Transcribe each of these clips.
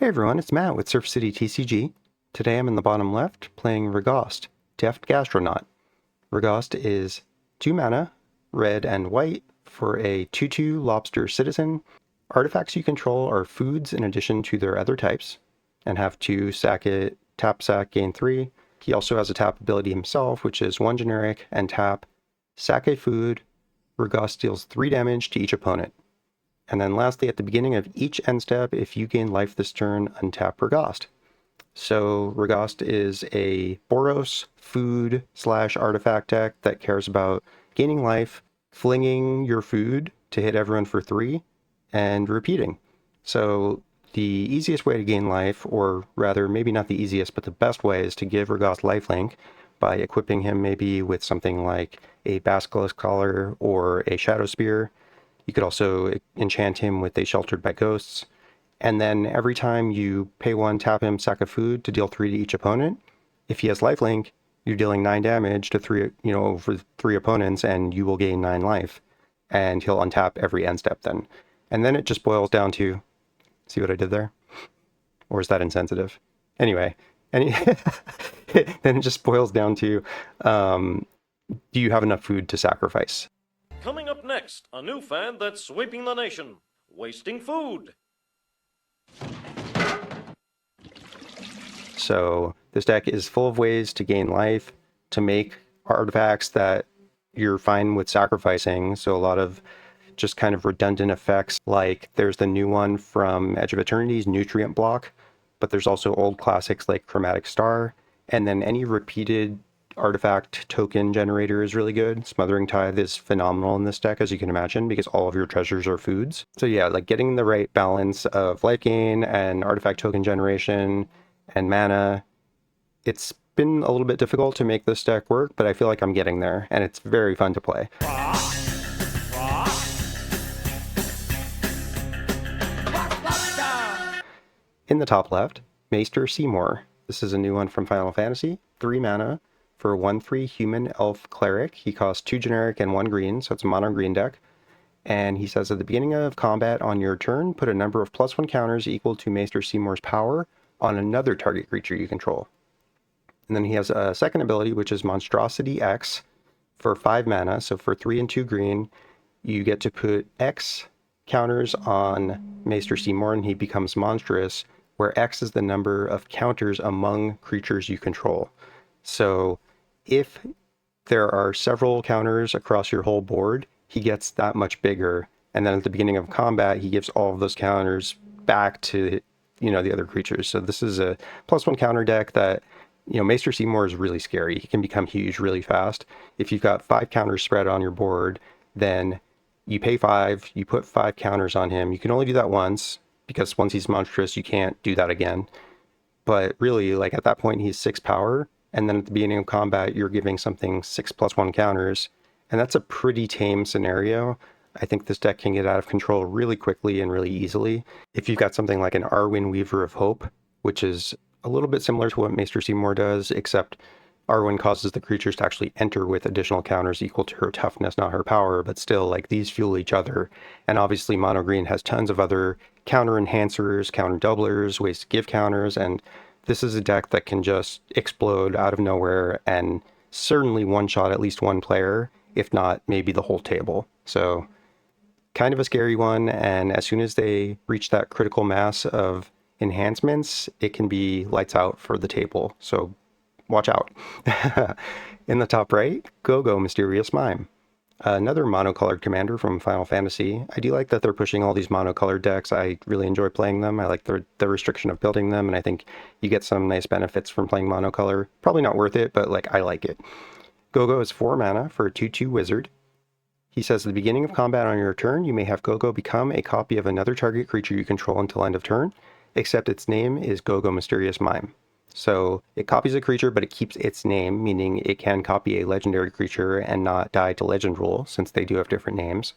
Hey everyone, it's Matt with Surf City TCG. Today I'm in the bottom left playing RAGOST DEFT GASTRONAUT. RAGOST is 2 mana, red and white, for a 2/2 lobster citizen. Artifacts you control are foods in addition to their other types, and have 2 sack it, tap sack, gain 3. He also has a tap ability himself, which is 1 generic and tap, sack a food. RAGOST deals 3 damage to each opponent. And then lastly, at the beginning of each end step, if you gain life this turn, untap RAGOST. So RAGOST is a Boros food / artifact deck that cares about gaining life, flinging your food to hit everyone for 3, and repeating. So the easiest way to gain life, or rather maybe not the easiest, but the best way, is to give RAGOST lifelink by equipping him maybe with something like a Basilisk Collar or a Shadow Spear. You could also enchant him with a Sheltered by Ghosts. And then every time you pay 1, tap him, sack a food to deal 3 to each opponent. If he has lifelink, you're dealing 9 damage to 3, over 3 opponents, and you will gain 9 life. And he'll untap every end step then. And then it just boils down to, see what I did there? Or is that insensitive? Anyway, then it just boils down to, do you have enough food to sacrifice? Coming up next, a new fad that's sweeping the nation, wasting food. So this deck is full of ways to gain life, to make artifacts that you're fine with sacrificing. So a lot of just kind of redundant effects, like there's the new one from Edge of Eternities, Nutrient Block, but there's also old classics like Chromatic Star, and then any repeated artifact token generator is really good. Smothering Tithe is phenomenal in this deck, as you can imagine, because all of your treasures are foods. So yeah, like getting the right balance of life gain and artifact token generation and mana, it's been a little bit difficult to make this deck work, but I feel like I'm getting there, and it's very fun to play. In the top left, Maester Seymore. This is a new one from Final Fantasy, 3 mana, for 1/3 human elf cleric. He costs 2 generic and 1 green, so it's a mono green deck. And he says at the beginning of combat on your turn, put a number of +1 counters equal to Maester Seymour's power on another target creature you control. And then he has a second ability, which is Monstrosity X, for 5 mana. So for 3 and 2 green, you get to put X counters on Maester Seymore, and he becomes monstrous, where X is the number of counters among creatures you control. So if there are several counters across your whole board, he gets that much bigger. And then at the beginning of combat, he gives all of those counters back to, the other creatures. So this is a +1 counter deck that, Maester Seymore is really scary. He can become huge really fast. If you've got 5 counters spread on your board, then you pay 5, you put 5 counters on him. You can only do that once, because once he's monstrous, you can't do that again. But really, like at that point, he's 6 power. And then at the beginning of combat, you're giving something 6 +1 counters. And that's a pretty tame scenario. I think this deck can get out of control really quickly and really easily. If you've got something like an Arwen Weaver of Hope, which is a little bit similar to what Maester Seymore does, except Arwen causes the creatures to actually enter with additional counters equal to her toughness, not her power, but still, like, these fuel each other. And obviously mono green has tons of other counter enhancers, counter doublers, ways to give counters, and this is a deck that can just explode out of nowhere and certainly one-shot at least one player, if not maybe the whole table. So kind of a scary one, and as soon as they reach that critical mass of enhancements, it can be lights out for the table. So watch out. In the top right, Gogo, Mysterious Mime. Another monocolored commander from Final Fantasy. I do like that they're pushing all these monocolored decks. I really enjoy playing them. I like the restriction of building them, and I think you get some nice benefits from playing monocolor. Probably not worth it, but I like it. Gogo is 4 mana for a 2/2 wizard. He says at the beginning of combat on your turn, you may have Gogo become a copy of another target creature you control until end of turn, except its name is Gogo Mysterious Mime. So it copies a creature, but it keeps its name, meaning it can copy a legendary creature and not die to legend rule, since they do have different names.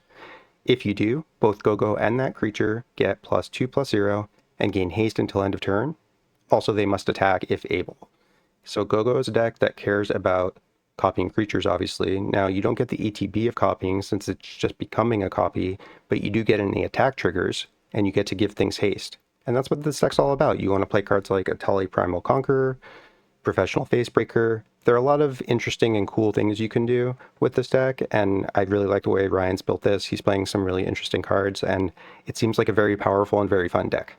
If you do, both Gogo and that creature get +2/+0 and gain haste until end of turn. Also, they must attack if able. So Gogo is a deck that cares about copying creatures, obviously. Now, you don't get the ETB of copying since it's just becoming a copy, but you do get any attack triggers, and you get to give things haste. And that's what this deck's all about. You want to play cards like Atali Primal Conqueror, Professional Facebreaker. There are a lot of interesting and cool things you can do with this deck, and I really like the way Ryan's built this. He's playing some really interesting cards, and it seems like a very powerful and very fun deck.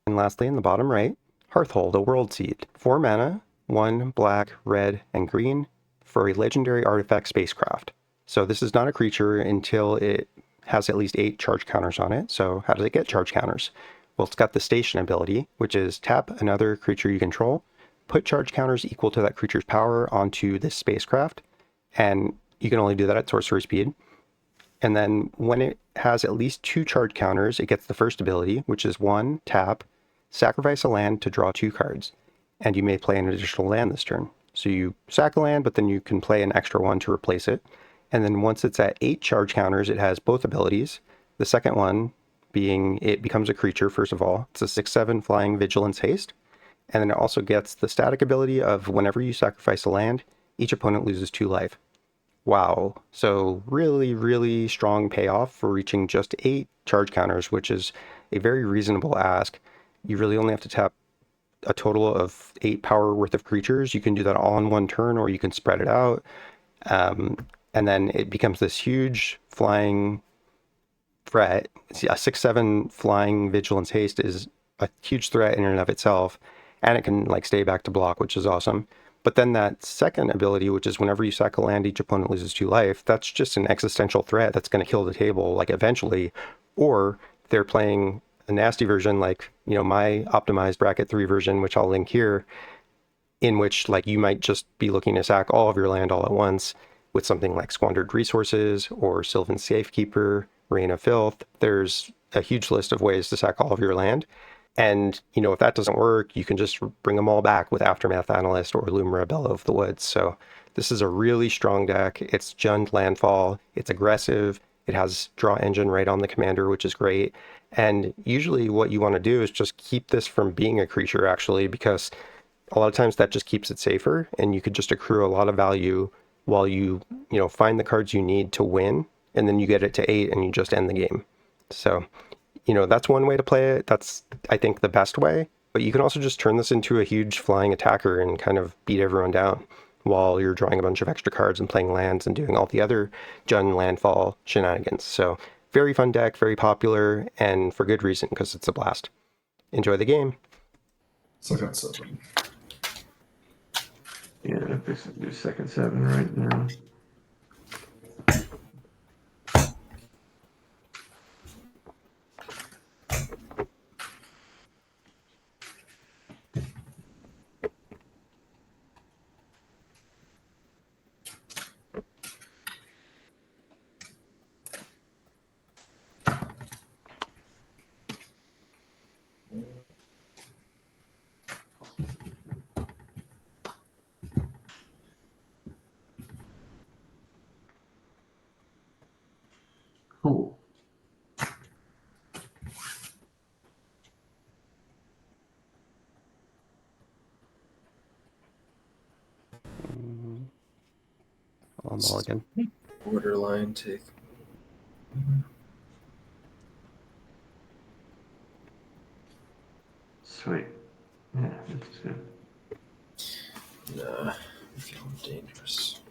And lastly, in the bottom right, Hearthhull, the World Seed. 4 mana, 1 black, red, and green for a legendary artifact spacecraft. So this is not a creature until it has at least 8 charge counters on it. So how does it get charge counters? Well, it's got the station ability, which is tap another creature you control, put charge counters equal to that creature's power onto this spacecraft, and you can only do that at sorcery speed. And then when it has at least 2 charge counters, it gets the first ability, which is 1, tap, sacrifice a land to draw 2 cards. And you may play an additional land this turn. So you sack a land, but then you can play an extra one to replace it. And then once it's at 8 charge counters, it has both abilities. The second one being it becomes a creature, first of all. It's a 6/7 flying vigilance haste. And then it also gets the static ability of whenever you sacrifice a land, each opponent loses 2 life. Wow. So really, really strong payoff for reaching just 8 charge counters, which is a very reasonable ask. You really only have to tap a total of 8 power worth of creatures. You can do that all in one turn, or you can spread it out. And then it becomes this huge flying threat. See, a 6/7 flying vigilance haste is a huge threat in and of itself, and it can like stay back to block, which is awesome. But then that second ability, which is whenever you sack a land, each opponent loses 2 life, that's just an existential threat that's going to kill the table, like eventually. Or they're playing a nasty version, like, you know, my optimized bracket 3 version, which I'll link here, in which like you might just be looking to sack all of your land all at once with something like Squandered Resources or Sylvan Safekeeper, Reign of Filth. There's a huge list of ways to sack all of your land. And, you know, if that doesn't work, you can just bring them all back with Aftermath Analyst or Lumira Bellow of the Woods. So this is a really strong deck. It's Jund Landfall. It's aggressive. It has Draw Engine right on the commander, which is great. And usually what you want to do is just keep this from being a creature, actually, because a lot of times that just keeps it safer, and you could just accrue a lot of value while you know, find the cards you need to win, and then you get it to 8 and you just end the game. So, you know, that's one way to play it. That's, I think, the best way. But you can also just turn this into a huge flying attacker and kind of beat everyone down while you're drawing a bunch of extra cards and playing lands and doing all the other Jund Landfall shenanigans. So very fun deck, very popular, and for good reason, because it's a blast. Enjoy the game. Second 7. Yeah, I'm fixing to do second 7 right now. Cool. I'll mulligan. Borderline take. Sweet. Yeah, that's good. Nah, I'm feeling dangerous.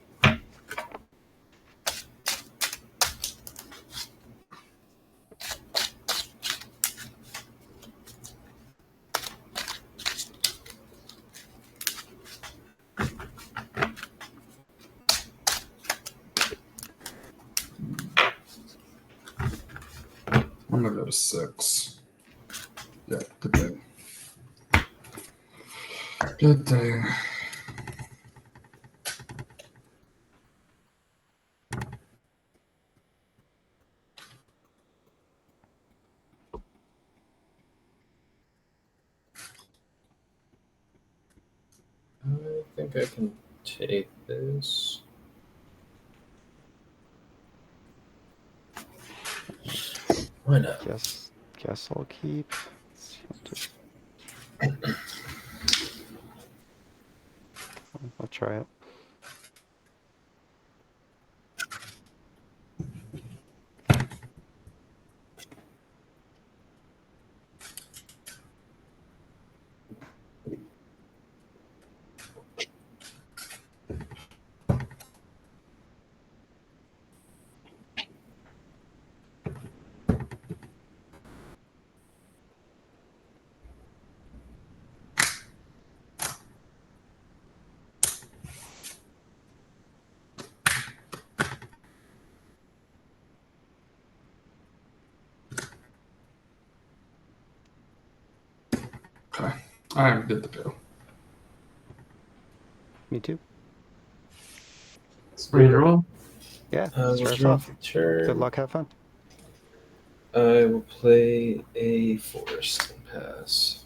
I'm gonna go to 6. Yeah, good day. Good day. I think I can take this. Why not? Guess I'll keep. I'll try it. I'm good to go. Me too. Ready to roll? Yeah, We'll start us draw off. for turn. Good luck, have fun. I will play a forest and pass.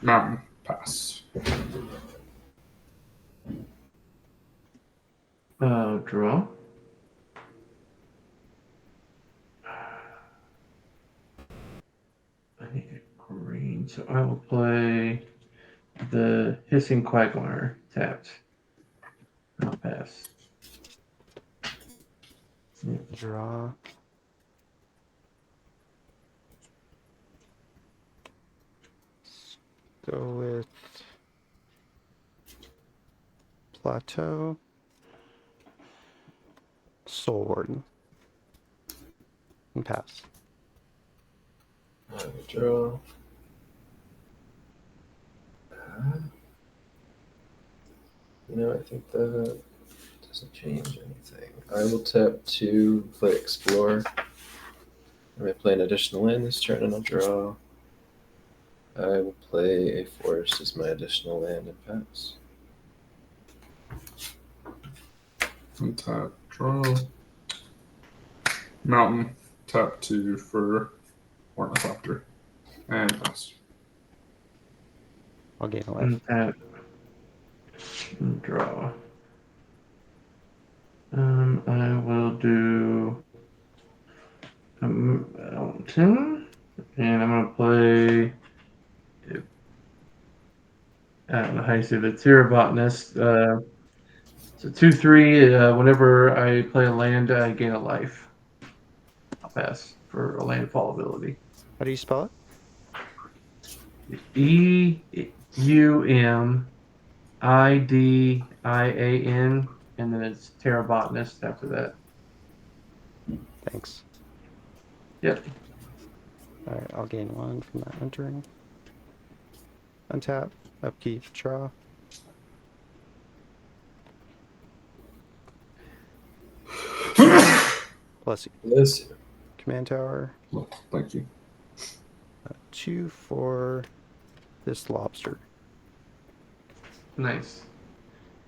Mountain. Pass. Draw. I need a green, so I will play the Hissing Quagmire tapped. I'll pass. Yeah. Draw. Go with Plateau. Soul Warden. And pass. I will draw. I think that doesn't change anything. I will tap 2, play Explore. I may play an additional land this turn and I'll draw. I will play a forest as my additional land and pass. Untap. Draw. Mountain. Tap 2 for Ornithopter. And pass. I'll gain a life. And tap. And draw. I will do a mountain, and I'm gonna play. I don't know how you say the Botanist. So 2/3. Whenever I play a land, I gain a life. I'll pass for a landfall ability. How do you spell it? EUMIDIAN, and then it's Botanist after that. Thanks. Yep. Alright, I'll gain 1 from that entering. Untap. Upkeep. Draw. Bless you. Bless you. Command Tower. Well, thank you. 2 for this lobster. Nice.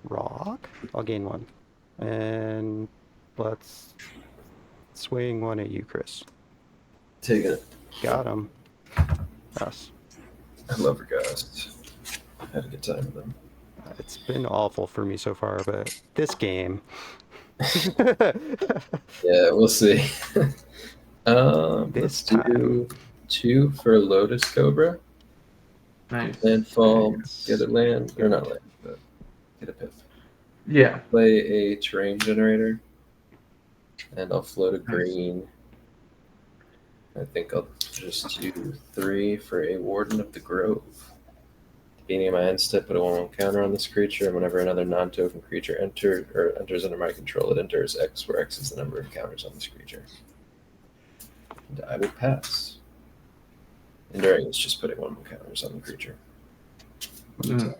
Rock. I'll gain 1. And let's swing 1 at you, Chris. Taking it. Got him. Yes. I love RAGOST. I had a good time with them. It's been awful for me so far, but this game. Yeah, we'll see. This Let's time. do 2 for Lotus Cobra. Nice. Landfall, Thanks. get a land, or not land, but get a pip. Yeah. Play a terrain generator, and I'll float a green. I think I'll just do 3 for a Warden of the Grove. Beginning of my end step, put a 1/1 counter on this creature, and whenever another non-token creature enters under my control, it enters X, where X is the number of counters on this creature. And I will pass. Enduring is just putting 1/1 counters on the creature. Untap.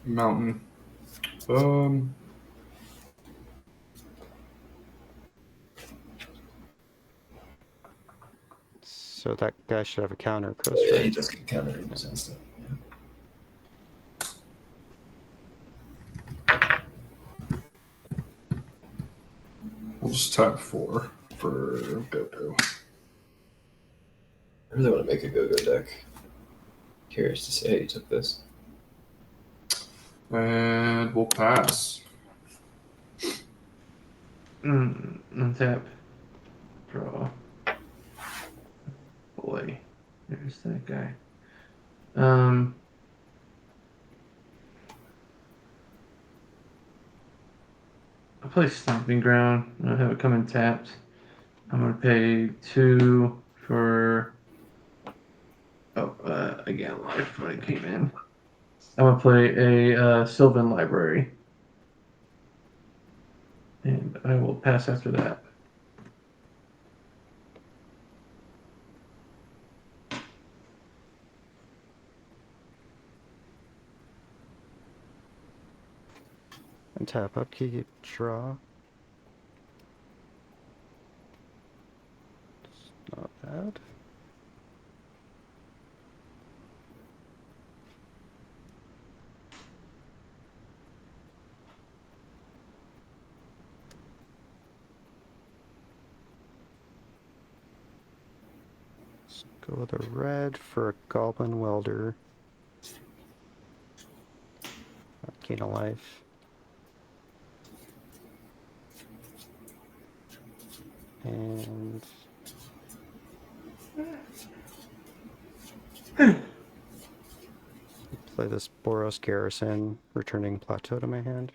Mountain. So that guy should have a counter, Chris, Yeah, he right? does get countered in his instant. We'll just tap 4 for Gogo. I really want to make a Gogo deck. Curious to see how you took this. And we'll pass. Untap. Draw. Boy. There's that guy. I'll play Stomping Ground. I'll have it come in tapped. I'm gonna pay 2 for again life when it came in. I'm gonna play a Sylvan Library. And I will pass after that. And tap upkeep, draw. bad. Let's go with a red for a Goblin Welder. Gain a life. And play this Boros Garrison, returning Plateau to my hand.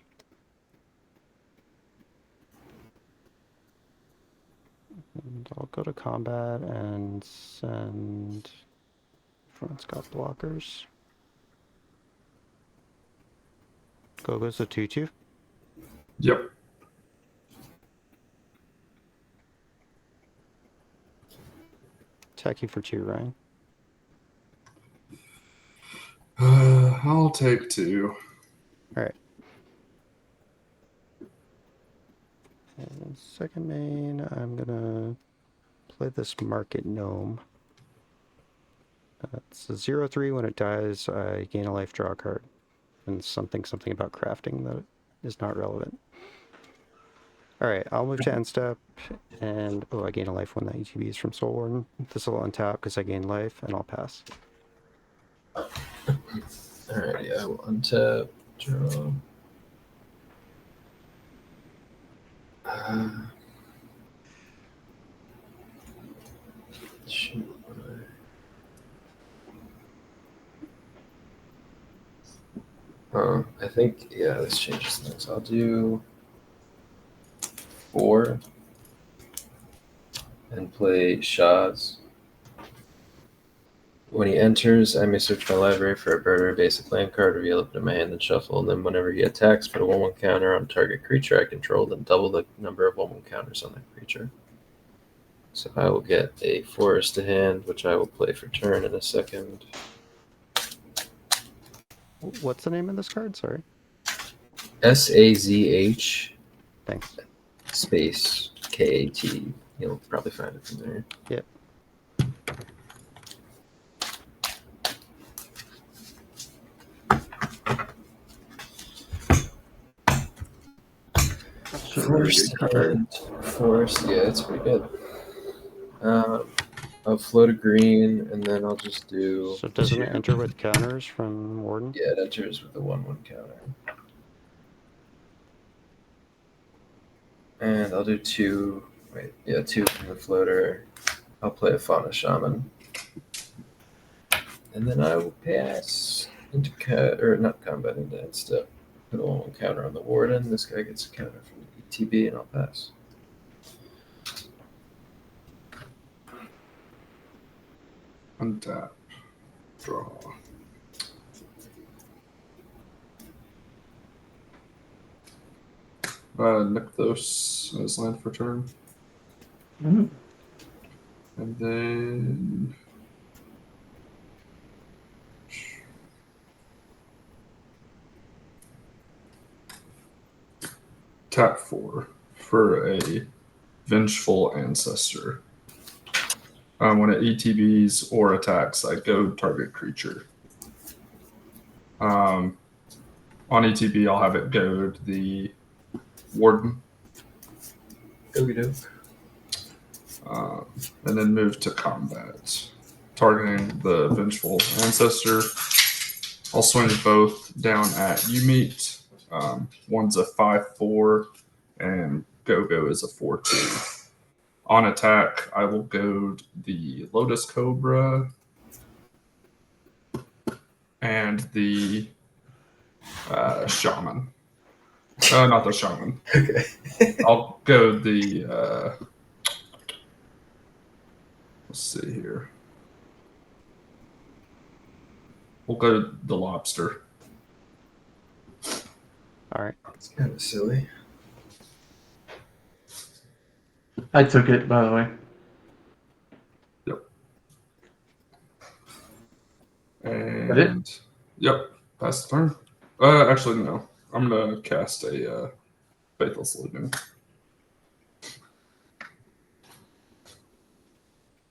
And I'll go to combat and send... Everyone's got blockers. Gogo's a 2/2. Yep. Attack you for 2, Ryan. I'll take 2. Alright. And second main, I'm gonna play this Market Gnome. It's a 0/3. When it dies, I gain a life, draw a card. And something about crafting that is not relevant. Alright, I'll move to end step, and I gain a life when that ETB is from Soul Warden. This will untap because I gain life, and I'll pass. Alrighty, I will untap, draw. Shoot. I think, yeah, this changes things. I'll do 4 and play Shaz. When he enters, I may search my library for a bird or a basic land card, reveal it in my hand, and shuffle. And then whenever he attacks, put a 1/1 counter on target creature I control, then double the number of 1/1 counters on that creature. So I will get a forest to hand, which I will play for turn in a second. What's the name of this card? Sorry. SAZH Thanks. space KAT. You'll probably find it from there. Yep. Forest, yeah, it's pretty good. I'll float a green, and then I'll just do... So doesn't it enter with counters from Warden? Yeah, it enters with a 1/1 counter. And I'll do 2... Wait, yeah, 2 from the floater. I'll play a Fauna Shaman. And then I will pass into... not combat, into end step. Put a 1/1 counter on the Warden. This guy gets a counter from the ETB, and I'll pass. Untap. Draw. Nykthos as land for turn. Mhm. And then... Tap 4 for a Vengeful Ancestor. When it ETBs or attacks, I go target creature. On ETB, I'll have it goad the Warden. Okie doke. And then move to combat. Targeting the Vengeful Ancestor. I'll swing both down at you meet. One's a 5/4, and Gogo is a 4/2. On attack, I will goad the Lotus Cobra and the Shaman. Not the Shaman. Okay. I'll goad the... let's see here. We'll go to the Lobster. All right. It's kind of silly. I took it, by the way. Yep. That it? And yep, pass the turn. Actually, no. I'm gonna cast a Faithless Living.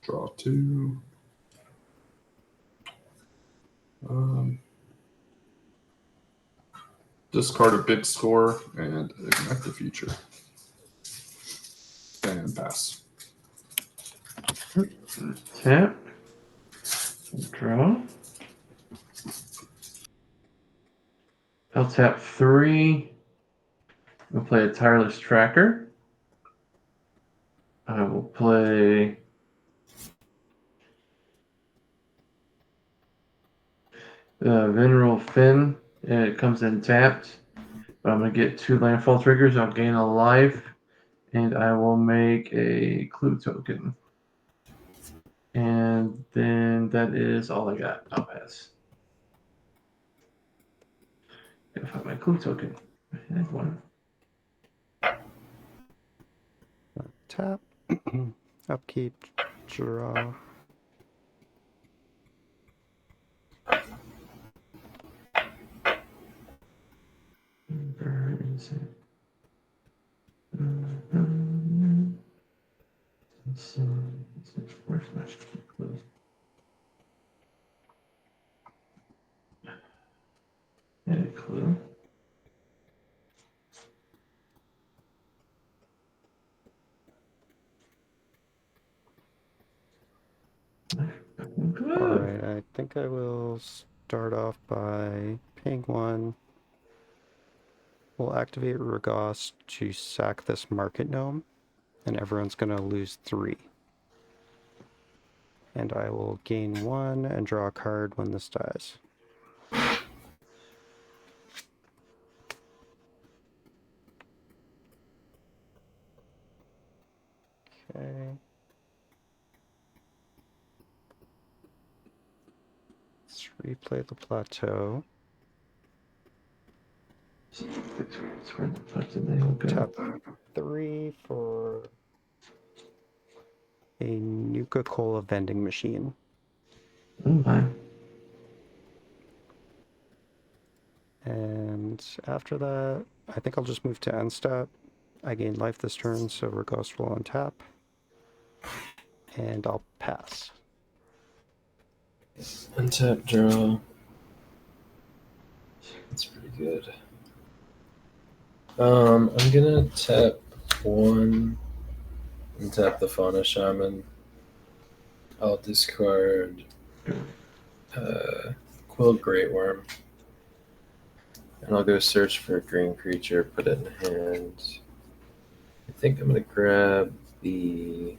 Draw 2. Discard a big score and ignite the future. And pass. Tap. Draw. I'll tap 3. We'll play a Tireless Tracker. I will play Veneral Fin. And it comes in tapped. But I'm going to get 2 landfall triggers. I'll gain a life. And I will make a clue token. And then that is all I got. I'll pass. Gotta find my clue token. I had one. Tap. Upkeep. Draw. Where is it? Where's my clue? Edit clue. Alright, I think I will start off by paying 1. We'll activate RAGOST to sack this market gnome, and everyone's going to lose 3. And I will gain 1 and draw a card when this dies. Okay. Let's replay the plateau. Where the fuck did they all go? Tap 3 for a Nuka-Cola vending machine. Oh my. And after that, I think I'll just move to end step. I gain life this turn, so RAGOST will untap. And I'll pass. Untap, draw. That's pretty good. I'm gonna tap 1 and tap the Fauna Shaman. I'll discard Quilled Great Worm. And I'll go search for a green creature, put it in hand. I think I'm gonna grab the...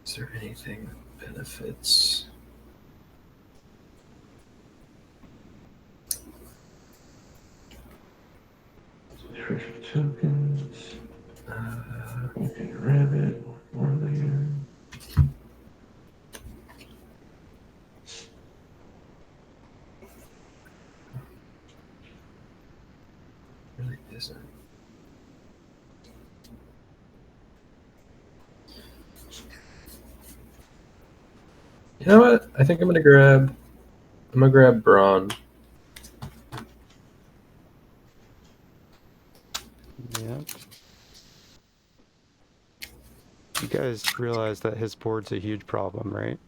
Is there anything that benefits? Treasure tokens. Okay, rabbit. Or layer. Really isn't. You know what? I think I'm gonna grab Brawn. Yeah. You guys realize that his board's a huge problem, right?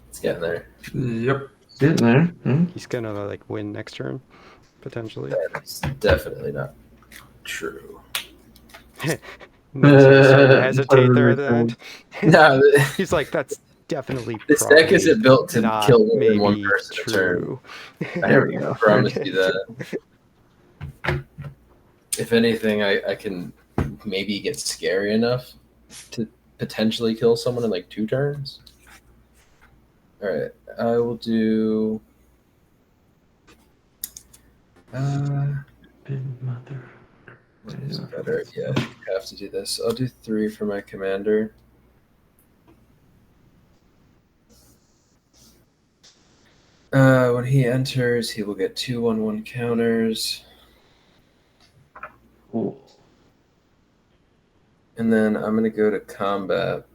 It's getting there. Yep. Sitting there. He's gonna like win next turn, potentially. That's definitely not true. Starting to hesitate there at the end. No, He's like, that's definitely this deck probably isn't built to not kill more than one maybe person a turn. true. There we go. Promise you that. If anything, I can maybe get scary enough to potentially kill someone in like 2 turns. All right, I will do. Big mother. What is better? Yeah, I have to do this. I'll do 3 for my commander. When he enters, he will get 2/1/1 counters. Cool. And then I'm going to go to combat.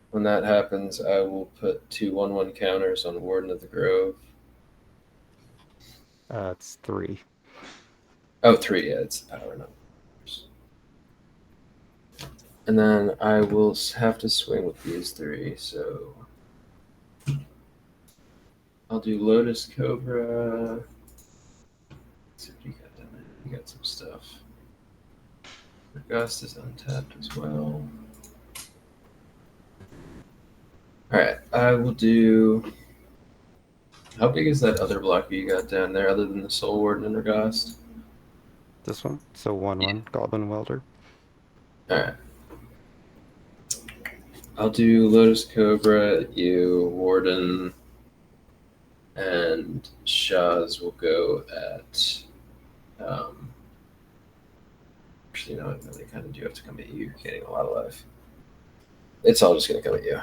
When that happens, I will put 2/1/1 counters on Warden of the Grove. It's 3. Oh, 3, yeah, it's power numbers. And then I will have to swing with these three, so I'll do Lotus Cobra. Let's see what you got down there. You got some stuff. Gust is untapped as well. Alright, I will do. How big is that other blocker you got down there other than the Soul Warden and Regast? This one. So 1/1 Goblin Welder. Alright. I'll do Lotus Cobra, you, Warden, and Shaz will go at. Actually, no, they kind of do have to come at you. You're getting a lot of life. It's all just going to come at you.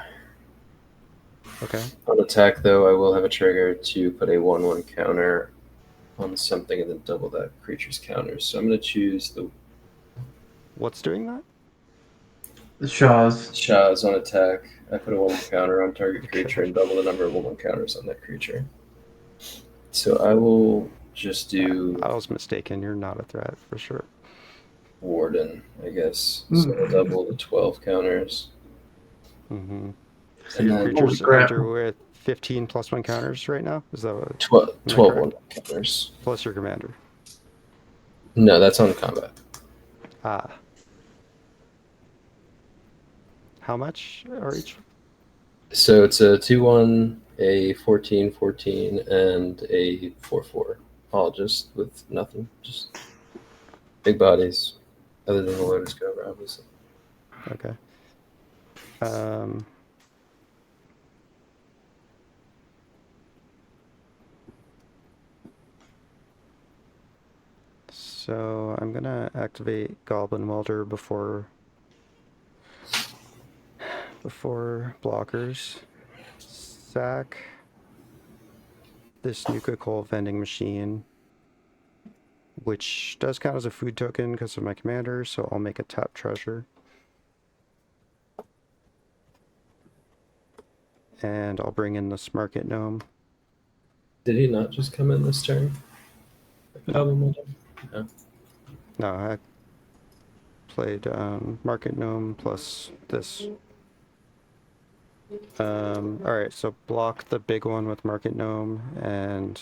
Okay. On attack, though, I will have a trigger to put a 1/1 counter on something and then double that creature's counters. So I'm going to choose the What's doing that? The Shaws. Shaz on attack. I put a 1/1 counter on target creature and double the number of 1/1 counters on that creature. So I will just do I was mistaken. You're not a threat for sure. Warden, I guess. So I'll double the 12 counters. Mm-hmm. So And your then creatures Holy crap. enter with 15 +1 counters right now? Is that what? 12 Am I 12 correct? 1/1 counters. Plus your commander. No, that's on combat. Ah. How much are each? So it's a 2/1, a 14/14, and a 4/4. All just with nothing. Just big bodies. Other than the Lotus Cobra, obviously. Okay. So I'm gonna activate Goblin Welder before blockers. Sack this Nuka Coal vending machine, which does count as a food token because of my commander, so I'll make a tap treasure. And I'll bring in this Market Gnome. Did he not just come in this turn? No, I played Market Gnome plus this. Alright, so block the big one with Market Gnome, and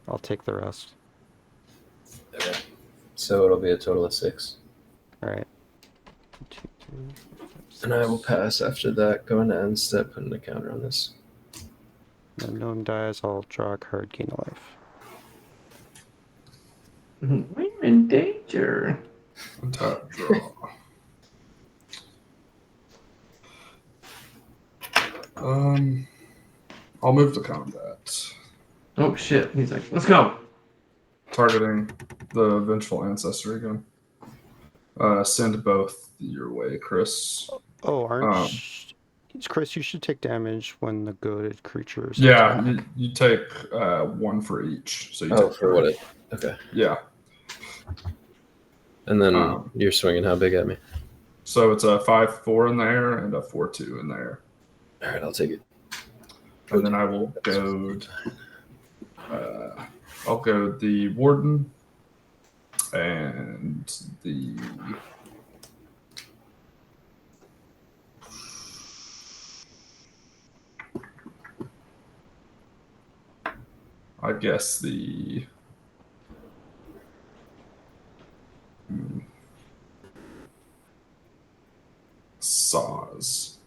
I'll take the rest. Okay. So it'll be a total of 6. Alright. And I will pass after that, going to end step, putting a counter on this. When Gnome dies, I'll draw a card, gain a life. We're in danger. Untap, draw. I'll move to combat. Oh shit. He's like, let's go. Targeting the Vengeful Ancestor again. Send both your way, Chris. Oh, Chris, you should take damage when the goaded creatures Yeah, attack. you take 1 for each. So you Oh, take for what it. Okay. Yeah. And then you're swinging how big at me? So it's a 5/4 in the air and a 4/2 in the air. All right, I'll take it. And then I will goad. I'll goad the Warden and the. I guess the. Saws.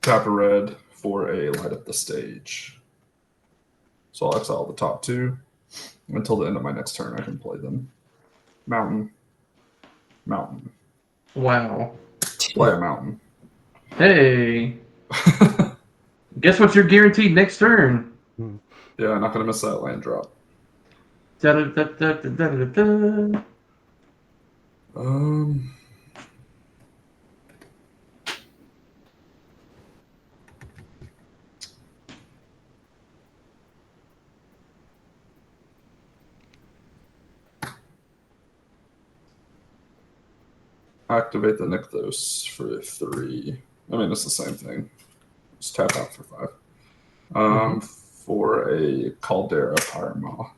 Tap a red for a light up the stage. So I'll exile the top 2. Until the end of my next turn, I can play them. Mountain. Mountain. Wow. Play a mountain. Hey. Guess what you're guaranteed next turn? Yeah, not going to miss that land drop. Da-da-da-da-da-da-da-da. Activate the Nykthos for 3. I mean, it's the same thing. Just tap out for 5. for a Caldera Pyromaw.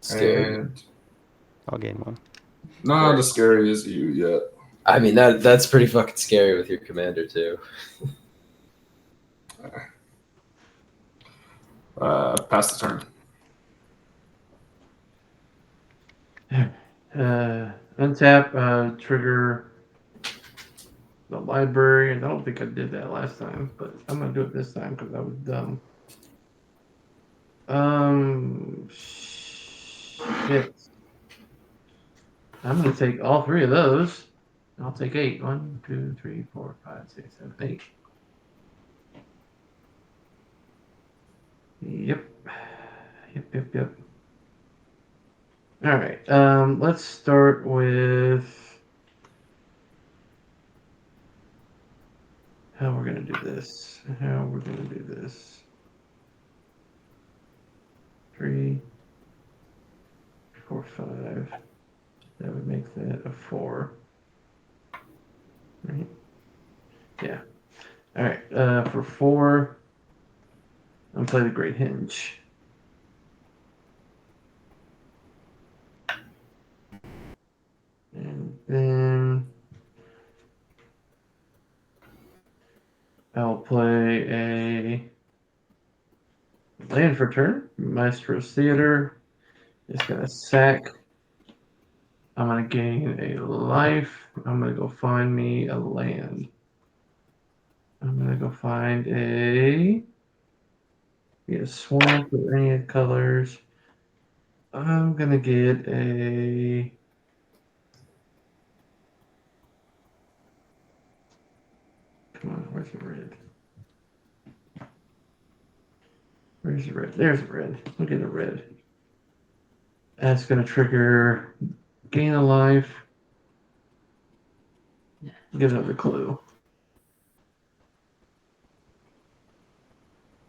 Scary. And I'll gain one. not as scary as you yet. I mean, that's pretty fucking scary with your commander too. Pass the turn. Untap, trigger the library, and I don't think I did that last time, but I'm gonna do it this time because I was dumb. Shit. I'm gonna take all three of those. I'll take 8. 1, 2, 3, 4, 5, 6, 7, 8. Yep. Yep. All right. Let's start with how we're gonna do this. 3, 4, 5. That would make that a 4. Right? Yeah. All right. For 4, I'm gonna play the Great Hinge. And then I'll play a land for turn. Maester Theater is going to sack. I'm going to gain a life. I'm going to go find me a land. I'm going to go find a swamp or any of the colors. I'm going to get a... Come on, where's the red? Where's the red? There's the red. Look at the red. That's going to trigger gain a life. Give another clue.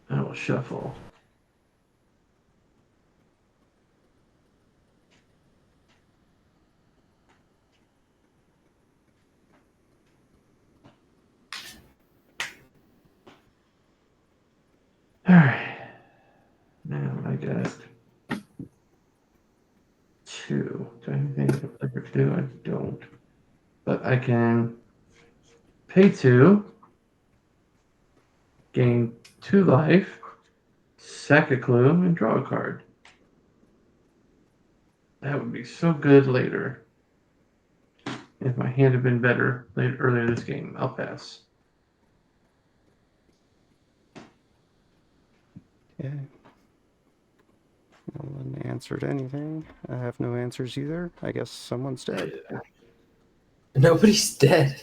I will shuffle. All right. Now I got 2. Do I have anything to ever do? I don't. But I can pay 2, gain 2 life, sack a clue, and draw a card. That would be so good later. If my hand had been better earlier this game, I'll pass. Okay. No one answered anything. I have no answers either. I guess someone's dead. Nobody's dead.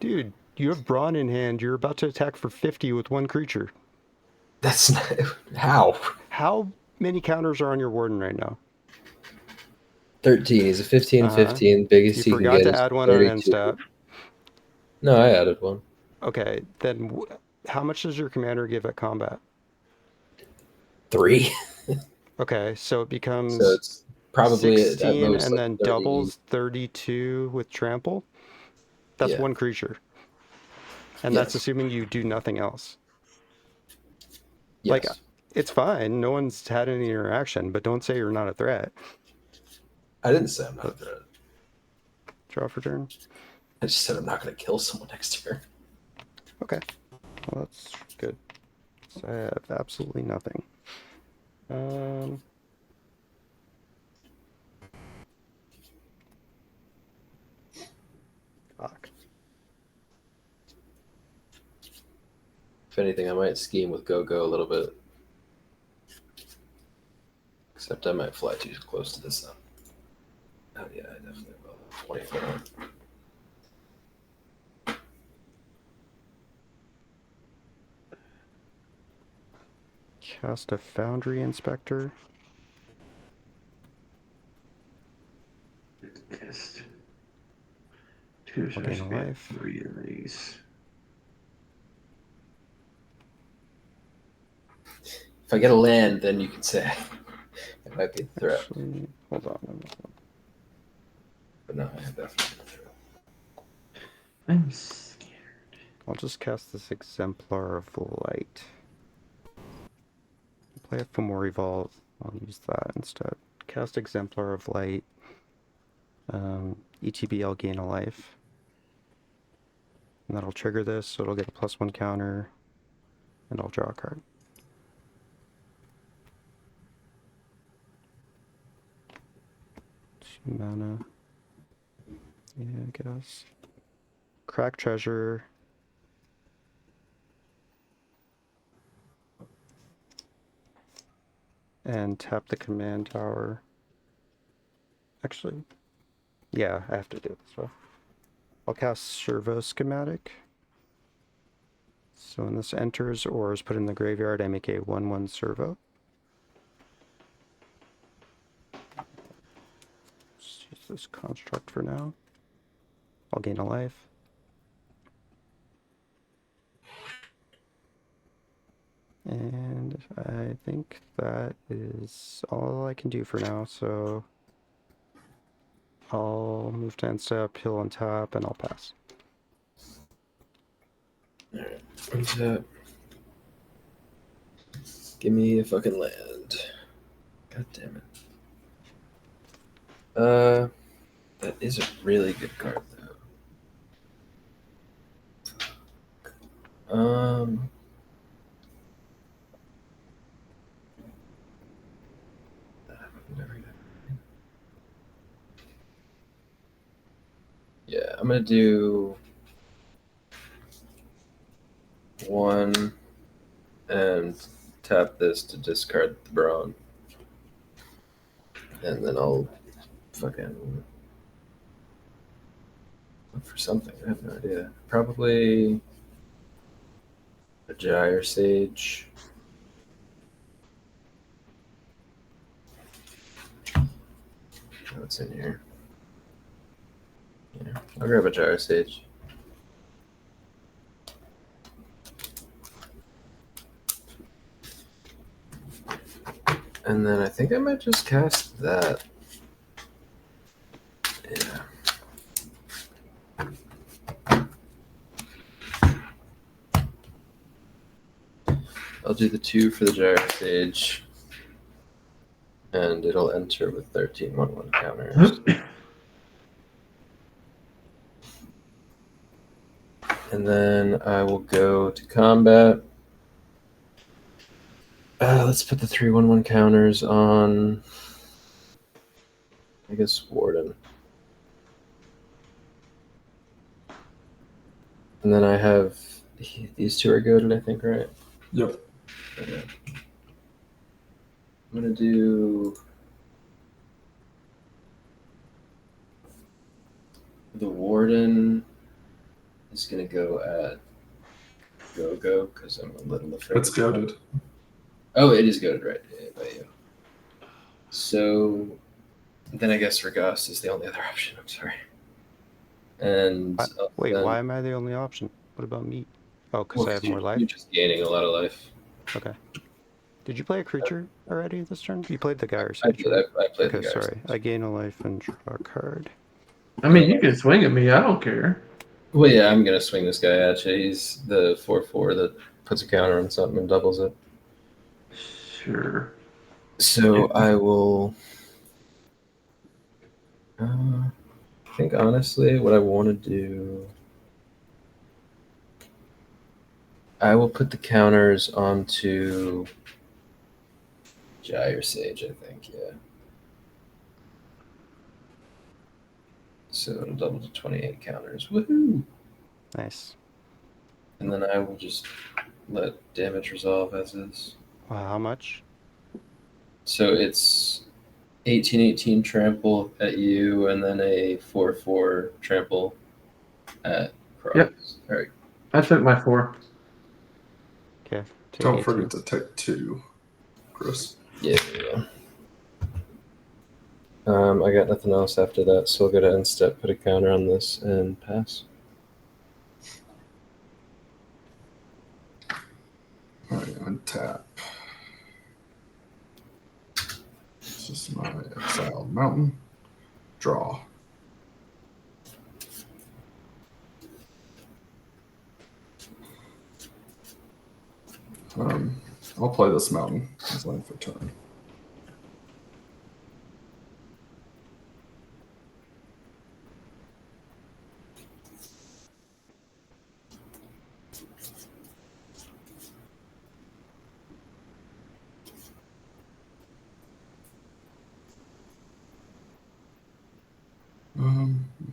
Dude, you have Brawn in hand. You're about to attack for 50 with 1 creature. That's not how. How many counters are on your Warden right now? 13. He's a 15/15. Biggest You he can forgot get to is add one on 32. end stat. No, I added one. Okay, then how much does your commander give at combat? 3. Okay, so it becomes So it's probably at 16 most and like then 30. doubles 32 with trample. That's Yeah. 1 creature. And Yes. that's assuming you do nothing else. Yes. Like, it's fine. No one's had any interaction, but don't say you're not a threat. I didn't say I'm not a threat. Draw for turn. I just said I'm not going to kill someone next turn. Okay. Well, that's good. So I have absolutely nothing. Fuck. If anything, I might scheme with Gogo a little bit. Except I might fly too close to the sun. Oh yeah, I definitely will. 24. Cast a Foundry Inspector. Test. 2 I'll gain a spend life. 3 of these. If I get a land, then you can say it might be a threat. Actually, hold on. But no, I have definitely a threat. I'm scared. I'll just cast this Exemplar of Light. Play a Fomori Vault. I'll use that instead. Cast Exemplar of Light. ETB, I'll gain a life. And that'll trigger this, so it'll get a +1 counter. And I'll draw a card. Mana. Yeah, I guess. Crack Treasure. And tap the command tower. Actually, yeah, I have to do it this way. I'll cast Servo Schematic. So when this enters or is put in the graveyard, I make a 1/1 servo. Let's use this construct for now. I'll gain a life. And I think that is all I can do for now, so I'll move to end step, heal on top, and I'll pass. Alright, what's that? Give me a fucking land. God damn it. That is a really good card, though. Yeah, I'm gonna do 1 and tap this to discard the Brawn. And then I'll fucking look for something. I have no idea. Probably a Gyre Sage. What's in here? Yeah, I'll grab a Gyre Sage. And then I think I might just cast that. Yeah. I'll do the 2 for the Gyre Sage. And it'll enter with 13 1/1 counters. And then I will go to combat. Let's put the 3 1/1 counters on, I guess, Warden. And then I have these 2 are goaded, I think, right? Yep. Okay. I'm gonna do the Warden is gonna go at Gogo because I'm a little afraid. It's goaded. Oh, it is goaded, right? Yeah, by you. So then I guess RAGOST is the only other option. I'm sorry. And Wait, then, why am I the only option? What about me? Oh, because I have more life? You're just gaining a lot of life. Okay. Did you play a creature already this turn? You played the Gyre I Sage, right? played Okay, the Gyre sorry. Sage. I gain a life and draw a card. I mean, you can swing at me. I don't care. Well, yeah, I'm going to swing this guy at you. He's the 4/4 that puts a counter on something and doubles it. Sure. So I will... I think, honestly, what I want to do... I will put the counters onto Gyre Sage, I think, yeah. So it'll double to 28 counters. Woohoo! Nice. And then I will just let damage resolve as is. Wow, how much? So it's 18/18 trample at you, and then a 4/4 trample at Cross. Yep. All right. I took my 4. Okay. Don't forget to take 2, Chris. Yeah. I got nothing else after that, so I'll go to end step, put a counter on this, and pass. All right, untap. This is my exiled mountain. Draw. I'll play this mountain as land for turn.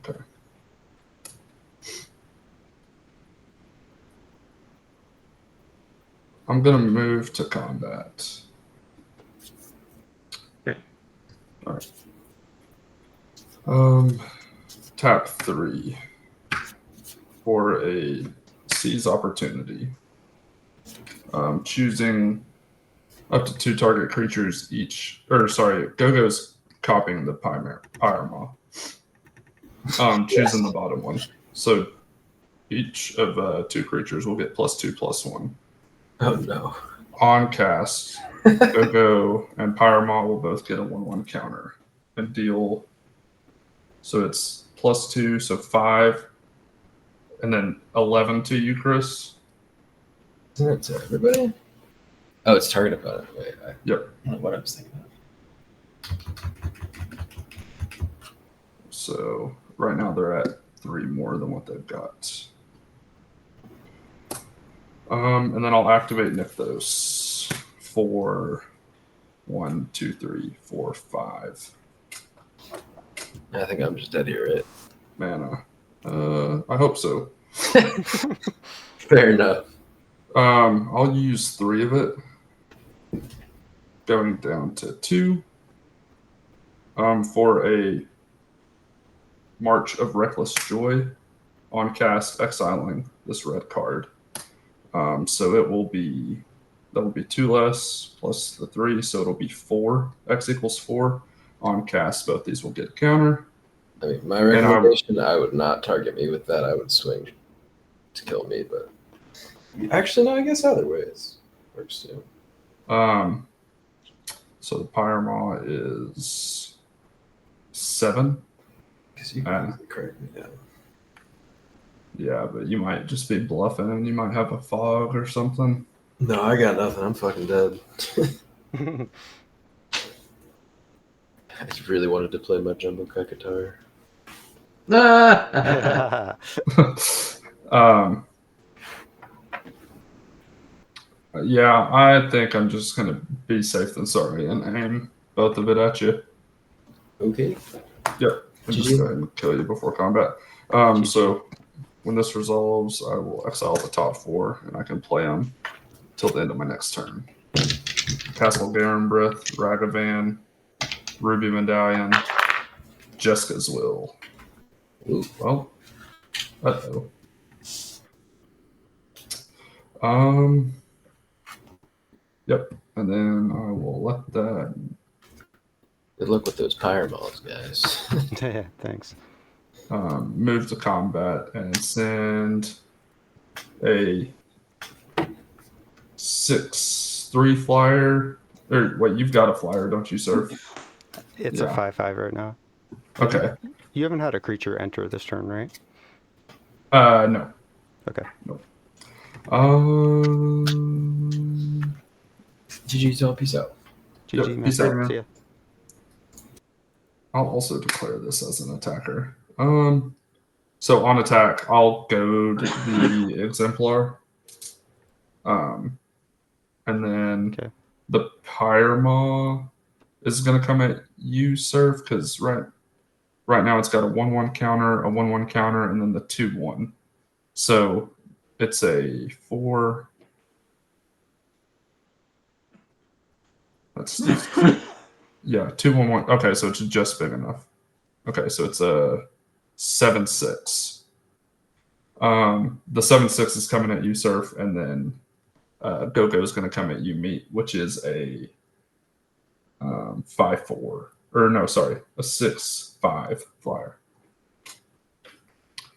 Okay. I'm gonna move to combat. Okay. All right. Tap 3 for a seize opportunity. Choosing up to 2 target creatures each, or sorry, Gogo's copying the Pyrama. Choosing the bottom one. So each of 2 creatures will get +2/+1. Oh no. On cast, Gogo and Pyrama will both get a 1/1 counter and deal. So it's +2, so 5, and then 11 to you, Chris. Isn't it to everybody? Oh, it's target opponent. Wait, Yep. I don't know what I was thinking of. So right now they're at 3 more than what they've got. And then I'll activate Nykthos for 1, 2, 3, 4, 5 I think I'm just dead here, right? mana. I hope so. Fair enough. I'll use 3 of it, going down to 2. For a March of Reckless Joy, on cast, exiling this red card. So it will be, that will be 2 less plus the 3, so it'll be 4. X equals 4. On cast, both these will get a counter. I mean, my recommendation, I would not target me with that. I would swing to kill me, but actually, no, I guess other ways works too. So the Pyrama is 7. Because you can correct me down. Yeah, but you might just be bluffing and you might have a fog or something. No, I got nothing. I'm fucking dead. I just really wanted to play my jumbo crack guitar. Yeah, I think I'm just gonna be safe than sorry and aim both of it at you. Okay. Yep, and just go ahead and kill you before combat. So when this resolves, I will exile the top 4, and I can play them till the end of my next turn. Castle Garenbrith, Ragavan, Ruby Medallion, Jessica's Will. Ooh. Well, uh-oh. Yep, and then I will let that. Good luck with those Pyreballs, guys. Yeah, thanks. Move to combat and send a 6/3 flyer. Or wait, you've got a flyer, don't you, sir? It's a 5/5 right now. Okay. You haven't had a creature enter this turn, right? No. Okay. Nope. GG's all, peace out. GG, Yep, man. peace out. See ya. I'll also declare this as an attacker. So on attack, I'll goad the exemplar. And then the Pyrama is going to come at you, Surf, because right now it's got a 1/1 counter, a 1/1 counter, and then the 2/1. So it's a 4. That's yeah, 2/1/1. Okay, so it's just big enough. Okay, so it's a 7/6. The 7/6 is coming at you, Surf, and then Gogo is going to come at you, Meat, which is a 5/4. Or no, sorry, a 6/5 flyer.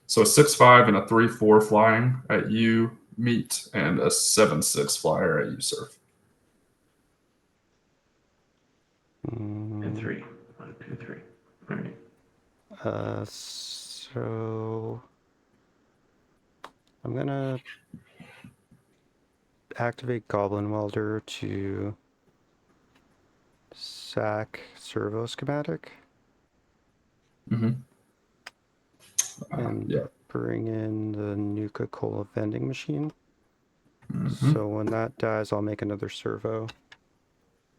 So a 6/5 and a 3/4 flying at you, Meat, and a 7/6 flyer at you, Surf. And 3. 1, 2, 3. All right. So I'm gonna activate Goblin Welder to sack servo schematic Mm-hmm. and Yeah. bring in the Nuka-Cola vending machine. Mm-hmm. So when that dies, I'll make another servo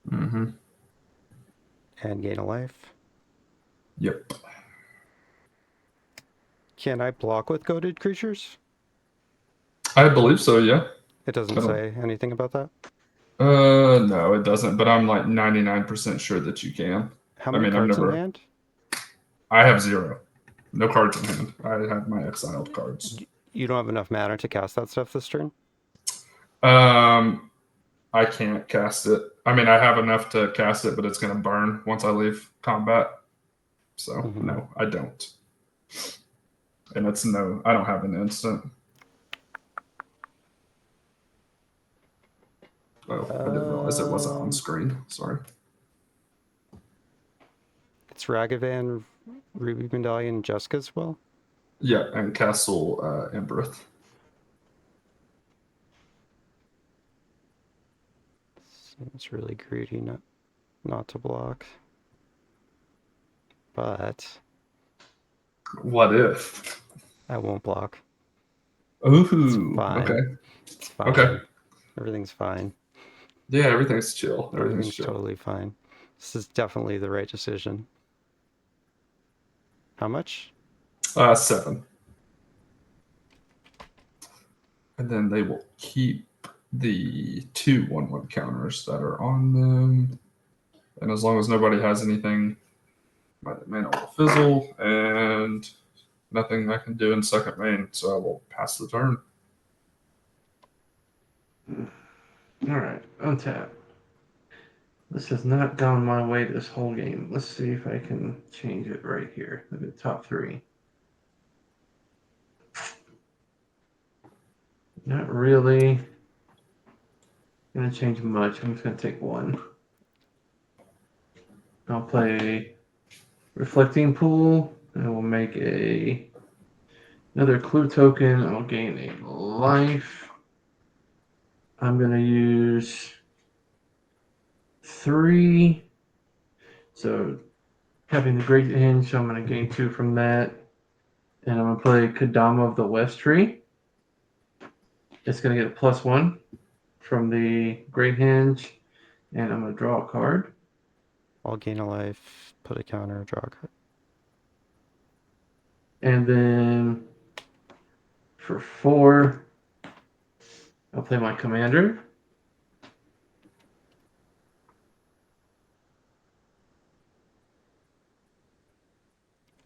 Mm-hmm. and gain a life. Yep. Can I block with goaded creatures? I believe so, yeah. It doesn't I don't- say anything about that. No, it doesn't, but I'm like 99% sure that you can. How I many mean, I've cards in never. hand? I have 0. No cards in hand. I have my exiled cards. You don't have enough mana to cast that stuff this turn? I can't cast it. I mean, I have enough to cast it, but it's going to burn once I leave combat. So, no, I don't. And it's no, I don't have an instant. Oh, I didn't realize it wasn't on screen. Sorry. It's Ragavan, Ruby Medallion, Jessica as well? Yeah, and Castle Embereth. Seems really greedy not to block. But What if? I won't block. Ooh, Fine. okay. It's fine. Okay. Everything's fine. Yeah, everything's chill. Everything's chill. totally fine. This is definitely the right decision. How much? 7. And then they will keep the 2 1/1 counters that are on them. And as long as nobody has anything, my mana will fizzle and nothing I can do in second main, so I will pass the turn. Alright, untap. This has not gone my way this whole game. Let's see if I can change it right here. Look at the top 3. Not really gonna change much. I'm just gonna take 1. I'll play Reflecting Pool, and we'll make another clue token. I'll gain a life. I'm gonna use 3. So having the Great Hinge, so I'm gonna gain 2 from that. And I'm gonna play Kadama of the West Tree. It's gonna get a +1 from the Great Hinge, and I'm gonna draw a card. I'll gain a life, put a counter, draw a card. And then for 4, I'll play my commander.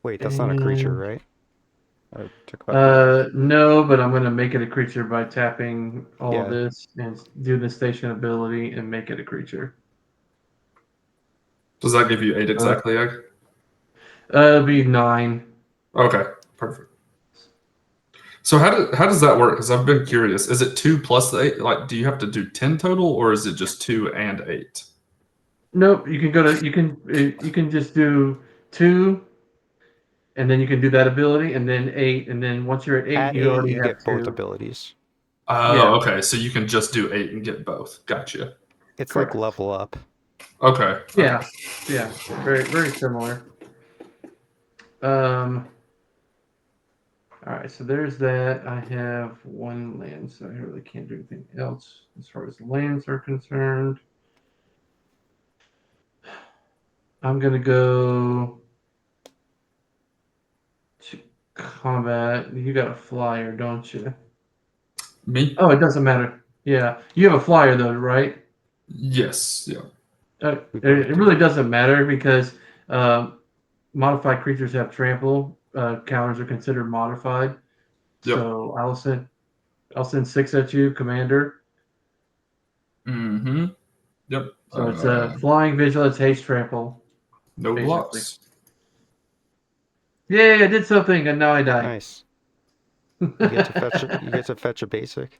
Wait, that's not a creature, right? I took back. No, but I'm gonna make it a creature by tapping all of Yeah. this and do the station ability and make it a creature. Does that give you 8 exactly, Egg? It'll be 9. Okay, perfect. So how does that work? Because I've been curious. Is it 2 plus the 8? Like, do you have to do 10 total, or is it just 2 and 8? Nope, you can just do 2, and then you can do that ability, and then 8, and then once you're at 8, At you 8, already you have get both 2. abilities. Oh, Yeah. okay. So you can just do 8 and get both. Gotcha. It's Correct. like level up. Okay. Yeah, yeah, very very similar. All right, so there's that. I have 1 land, so I really can't do anything else as far as lands are concerned. I'm gonna go to combat. You got a flyer, don't you? Me? Oh, it doesn't matter. Yeah, you have a flyer though, right? Yes. Yeah. We It both do. really doesn't matter because modified creatures have trample. Counters are considered modified. Yep. So I'll send 6 at you, commander. Mm-hmm. Yep. So it's a flying vigilance haste trample. No basically. blocks. Yay! I did something, and now I die. Nice. You get to fetch it. You get to fetch a basic.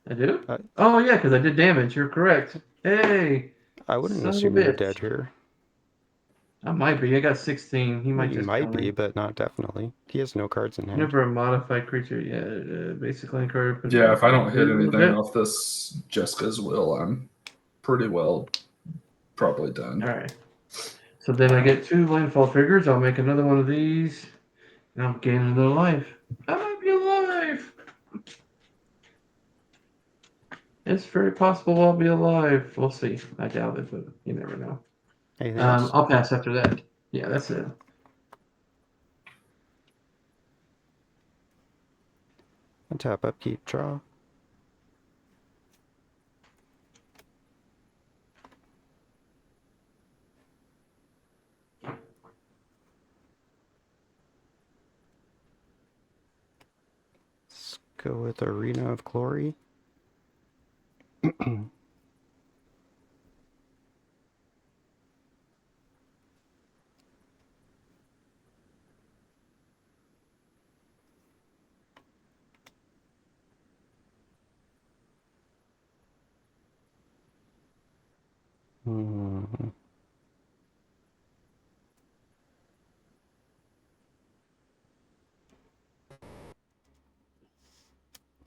I do? Uh, Oh yeah, because I did damage. You're correct. Hey, I wouldn't son of a assume you're bitch. dead here. I might be. I got 16. He might You just might kill be, me. but not definitely. He has no cards in hand. Whenever a modified creature, basically encourage. Yeah, if I don't hit a little anything bit. off this Jessica's will, I'm pretty well probably All done. right. So then I get 2 landfall triggers. I'll make another one of these, and I'm gaining another life. I might be alive. It's very possible I'll be alive. We'll see. I doubt it, but you never know. Anything else? I'll pass after that. Yeah, that's it. Untap, upkeep, draw. Let's go with Arena of Glory. Hmm.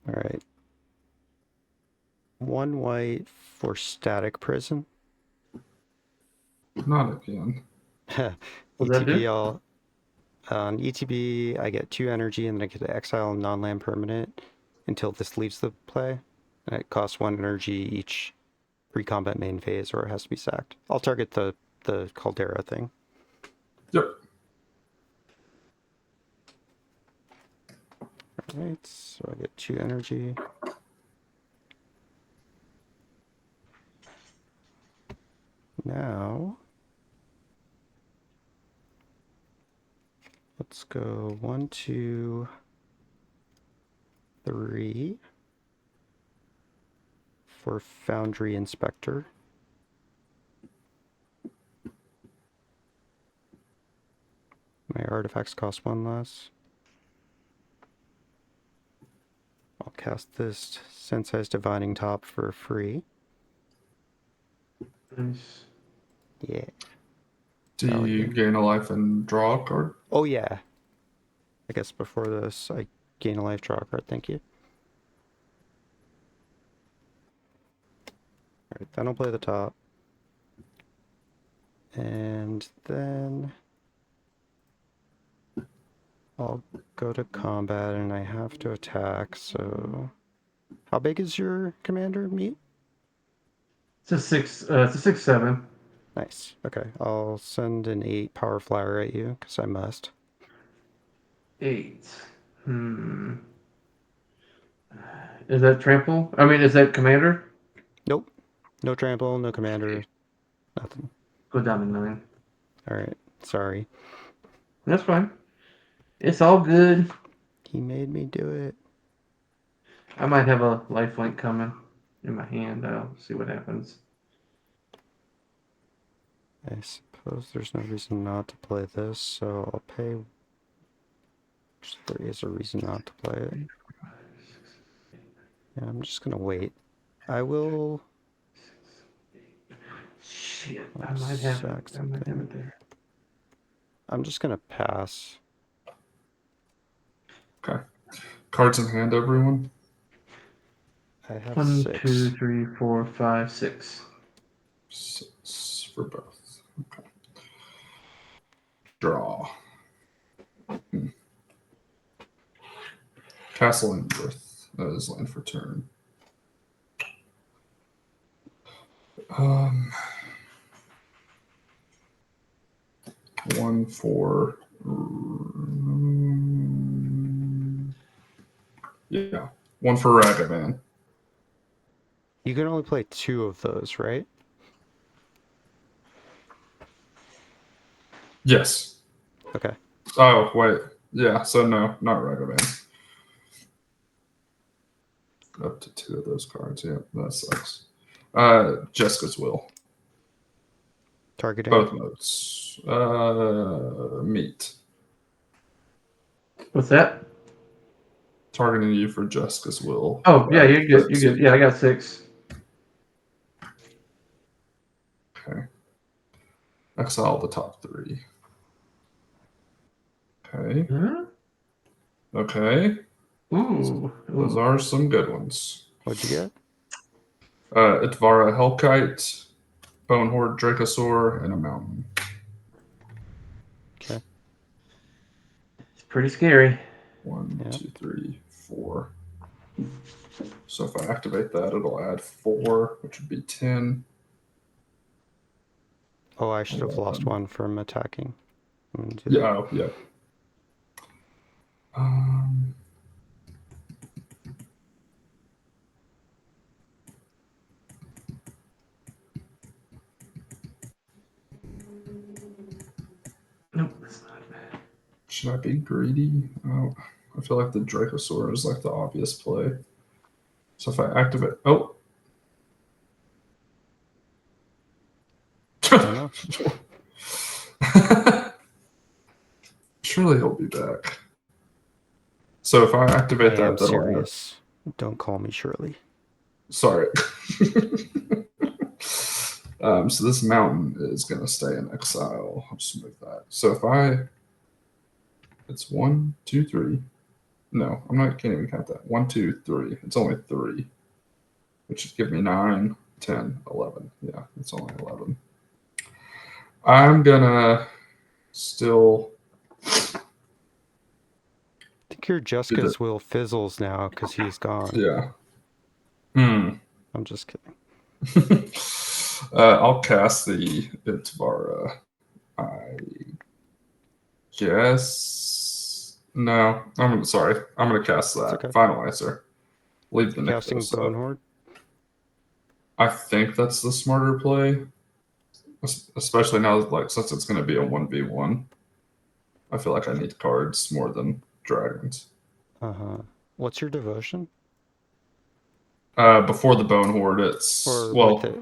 All right. 1 white for Static Prison. Not again. What'd that ETB, do? on ETB, I get 2 energy and then I get to exile a non-land permanent until this leaves the play. And it costs 1 energy each pre-combat main phase, or it has to be sacked. I'll target the Caldera thing. Yep. Alright, so I get 2 energy. Now, let's go 1, 2, 3 for Foundry Inspector. My artifacts cost 1 less. I'll cast this Sensei's Divining Top for free. Nice. Yeah. Do That would you be- gain a life and draw a card? Oh yeah. I guess before this, I gain a life, draw a card. Thank you. Alright, then I'll play the top. And then I'll go to combat and I have to attack, so... How big is your commander, Meat? It's a 6. It's a 6/7. Nice. Okay, I'll send an 8 power flower at you, because I must. 8. Is that trample? I mean, is that commander? Nope. No trample, no commander, nothing. Go down to 9. Alright, sorry. That's fine. It's all good. He made me do it. I might have a lifelink coming in my hand. I'll see what happens. I suppose there's no reason not to play this, so I'll pay... There is a reason not to play it. Yeah, I'm just gonna wait. I will... Shit, I might have it. I might have it there. I'm just gonna pass. Okay. Cards in hand, everyone. I have 1, 6. 2, 3, 4, 5, 6. 6 for both. Okay. Draw. Castle Ingrith. That is land for turn. One for yeah, one for Ragavan. You can only play 2 of those, right? Yes. Okay. Oh wait, yeah. So no, not Ragavan. Up to 2 of those cards. Yeah, that sucks. Jessica's Will. Targeting. Both modes. Meat. What's that? Targeting you for Jessica's Will. Oh, yeah, you're good. You're good. Yeah, I got 6. Okay. Exile the top 3. Okay. Huh? Okay. Ooh. Those are some good ones. What'd you get? Itvara Hellkite, Bonehorde Dracosaur, and a mountain. Okay. It's pretty scary. 1, Yeah. 2, 3, 4. So if I activate that, it'll add 4, which would be 10. Oh, I should have lost 11. one from attacking. Do Yeah, that. oh, yeah. Um, Nope, that's not bad. should I be greedy? Oh, I feel like the Dracosaur is like the obvious play. So if I activate, oh, I don't know. surely he'll be back. So if I activate I that, am that'll add. serious. Don't call me Shirley. Sorry. So this mountain is going to stay in exile. I'll just move that. So if it's 1, 2, 3. No, can't even count that. 1, 2, 3. It's only 3, which would give me 9, 10, 11. Yeah, it's only 11. I'm gonna still. I think your just Do because Will fizzles now because he's gone. Yeah. I'm just kidding. I'll cast the Itvara. I guess. No, sorry. I'm gonna cast that. okay. Final answer. Leave the Casting Nykthos up. Bonehorde. I think that's the smarter play, especially now, like since it's going to be a 1v1. I feel like I need cards more than dragons. What's your devotion? Before the Bone Horde, it's Or well, with it?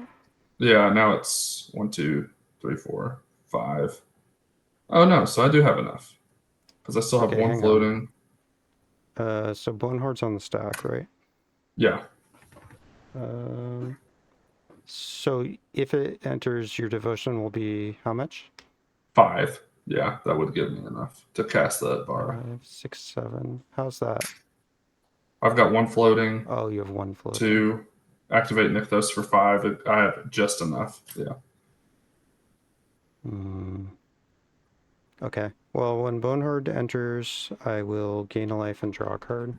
yeah. Now it's 1, 2, 3, 4, 5. Oh no, so I do have enough because I still have Okay, one hang floating. So Bonehorde's on the stack, right? Yeah, So if it enters, your devotion will be how much? 5. Yeah, that would give me enough to cast that bar. 5, 6, 7. How's that? I've got one floating. Oh, you have one floating. 2. Activate Nykthos for 5. I have just enough. Yeah. Okay. Well, when Bonehorde enters, I will gain a life and draw a card.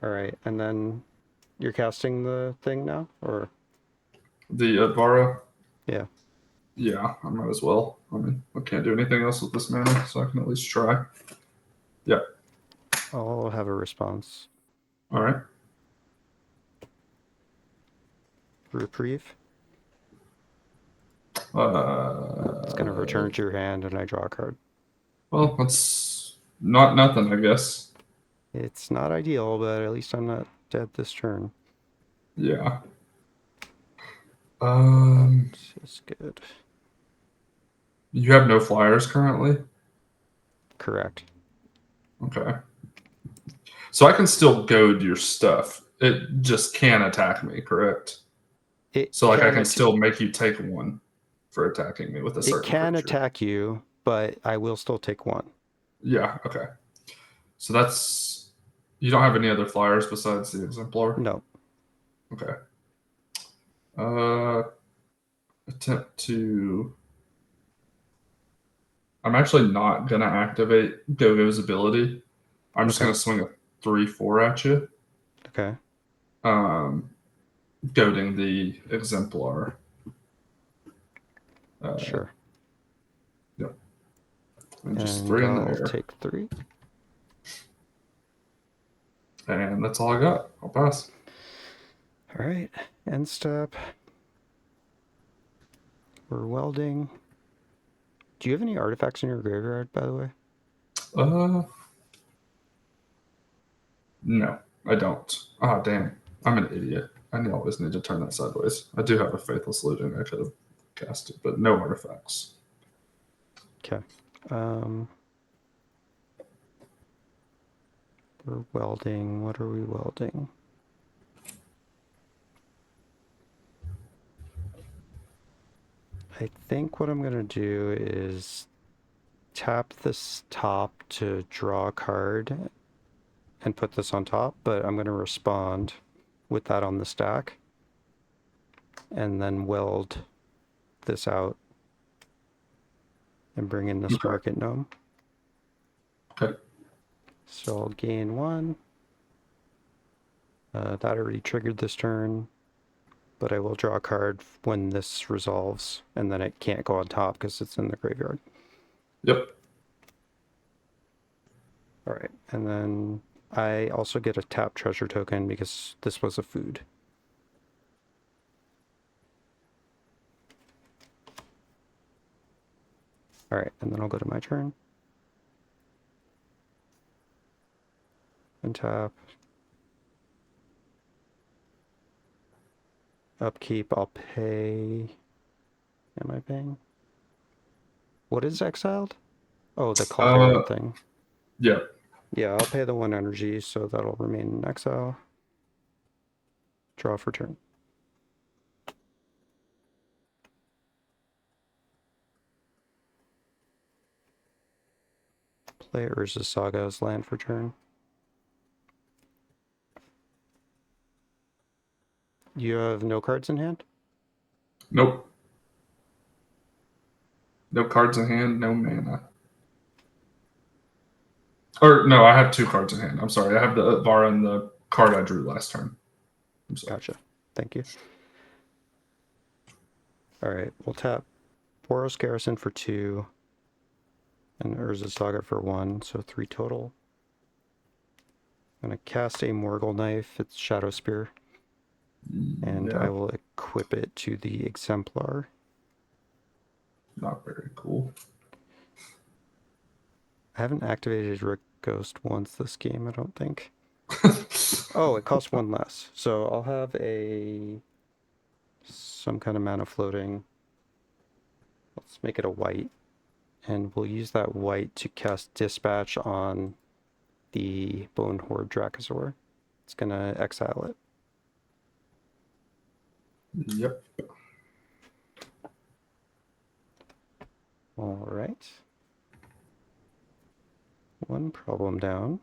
All right, and then you're casting the thing now, or? The Advara. Yeah. Yeah, I might as well. I mean, I can't do anything else with this mana, so I can at least try. Yeah. I'll have a response. All right. Reprieve. It's going to return to your hand, and I draw a card. Well, that's not nothing, I guess. It's not ideal, but at least I'm not dead this turn. Yeah. It's good. You have no flyers currently? Correct. Okay. So I can still goad your stuff. It just can't attack me, correct? So like I can still make you take 1 for attacking me with a certain It can creature. attack you, but I will still take 1. Yeah, okay. So that's you don't have any other flyers besides the exemplar? No. Okay. Attempt to. I'm actually not gonna activate Gogo's ability. I'm just gonna swing a 3/4 at you. Okay. Goading the exemplar. Sure. Yep. And just And 3 in the I'll air. take 3. And that's all I got. I'll pass. All right. End step. We're welding. Do you have any artifacts in your graveyard, by the way? No, I don't. Ah, damn. I'm an idiot. I always need to turn that sideways. I do have a Faithless Looting I could have casted, but no artifacts. Okay. We're welding. What are we welding? I think what I'm going to do is tap this top to draw a card and put this on top, but I'm going to respond with that on the stack and then weld this out and bring in this Okay. market gnome. Okay. So I'll gain 1. That already triggered this turn, but I will draw a card when this resolves, and then it can't go on top because it's in the graveyard. Yep. All right, and then I also get a tap treasure token because this was a food. All right, and then I'll go to my turn. And tap. Upkeep, I'll pay. Am I paying? What is exiled? Oh, the cauldron thing. Yeah. Yeah, I'll pay the 1 energy, so that'll remain in exile. Draw for turn. Play Urza's Saga as land for turn. You have no cards in hand? Nope. No cards in hand, no mana. Or no, I have 2 cards in hand. I'm sorry. I have the Vara and the card I drew last turn. I'm sorry. Gotcha. Thank you. All right, we'll tap Boros Garrison for 2 and Urza's Saga for 1, so 3 total. I'm going to cast a Morgul Knife, it's Shadow Spear, and Yeah. I will equip it to the Exemplar. Not very cool. I haven't activated Rick Ghost once this game, I don't think. Oh, it costs 1 less. So I'll have some kind of mana floating. Let's make it a white. And we'll use that white to cast Dispatch on the Bone Horde Dracosaur. It's going to exile it. Yep. All right. 1 problem down.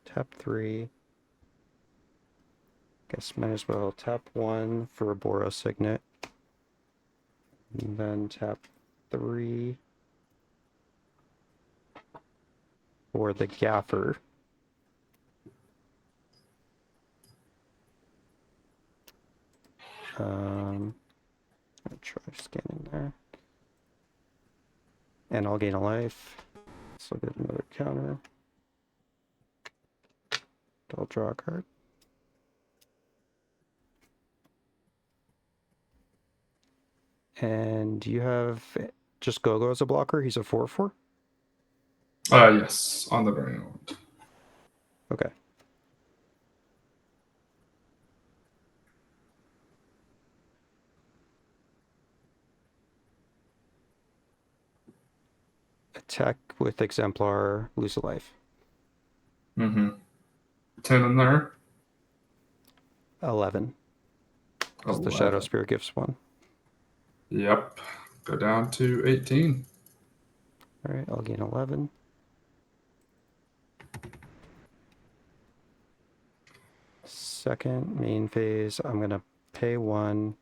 Tap 3. Guess might as well tap 1 for a Boros Signet. And then tap 3 for the Gaffer. I'll try scanning there. And I'll gain a life. So I'll get another counter. I'll draw a card. And you have just Gogo as a blocker? He's a 4/4? Yes, on the very end. Okay. Attack with Exemplar, lose a life. Mm-hmm. 10 in there. 11. Because the 11. Shadow Spear gives 1. Yep. Go down to 18. Alright, I'll gain 11. Second main phase, I'm going to pay 1,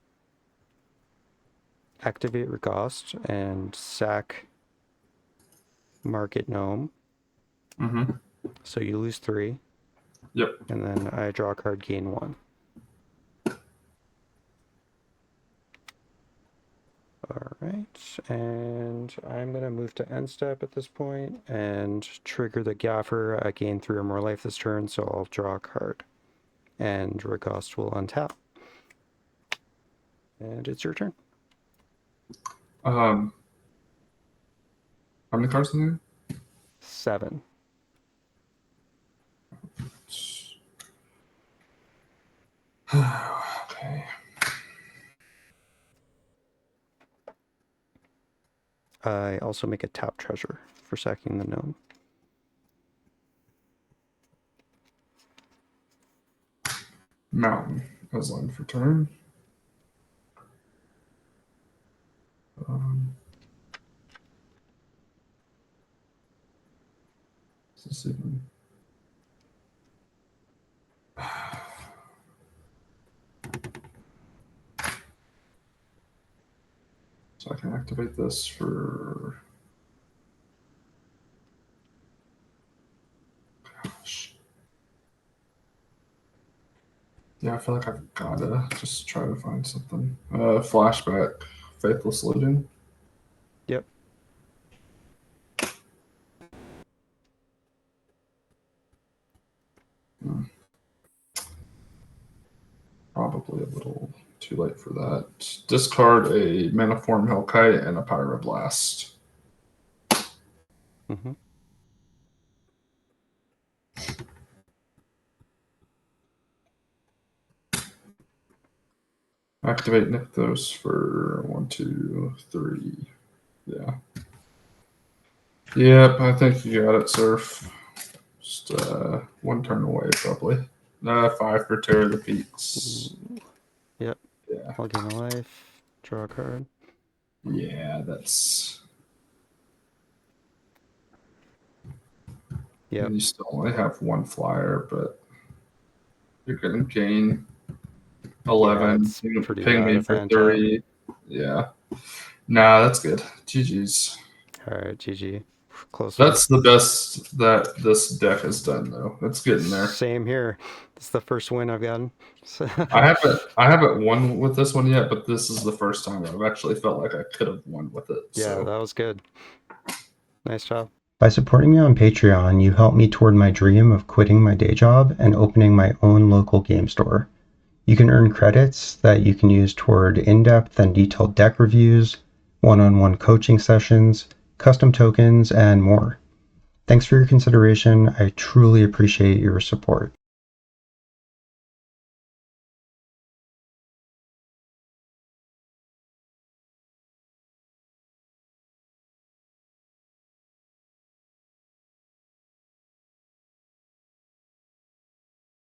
activate RAGOST, and sack Market Gnome. Mm-hmm. So you lose 3. Yep. And then I draw a card, gain 1. Alright, and I'm going to move to end step at this point and trigger the Gaffer. I gain 3 or more life this turn, so I'll draw a card. And RAGOST will untap. And it's your turn. How many cards in 7. there? Okay. I also make a tap treasure for sacking the gnome. Mountain. as land for turn. Is this even... So I can activate this for... Gosh. Yeah, I feel like I've gotta just try to find something. Flashback, Faithless Looting. Yep. Probably a little too late for that. Discard a Maniform Hellkite and a Pyroblast. Mm-hmm. Activate Nykthos for 1, 2, 3. Yeah. Yep, I think you got it, Surf. Just one turn away, probably. 5 for Terror of the Peaks. Yep. Yeah. I'll gain a life. Draw a card. Yeah, that's... Yep. And you still only have 1 flyer, but you're going to gain 11. that's You pretty ping bad me if for I untap. 30. Yeah. Nah, that's good. GG's. All right, GG. Close one. That's the best that this deck has done, though. It's getting there. Same here. It's the first win I've gotten. I haven't won with this one yet, but this is the first time I've actually felt like I could have won with it. Yeah, So. that was good. Nice job. By supporting me on Patreon, you help me toward my dream of quitting my day job and opening my own local game store. You can earn credits that you can use toward in-depth and detailed deck reviews, one-on-one coaching sessions, custom tokens, and more. Thanks for your consideration. I truly appreciate your support.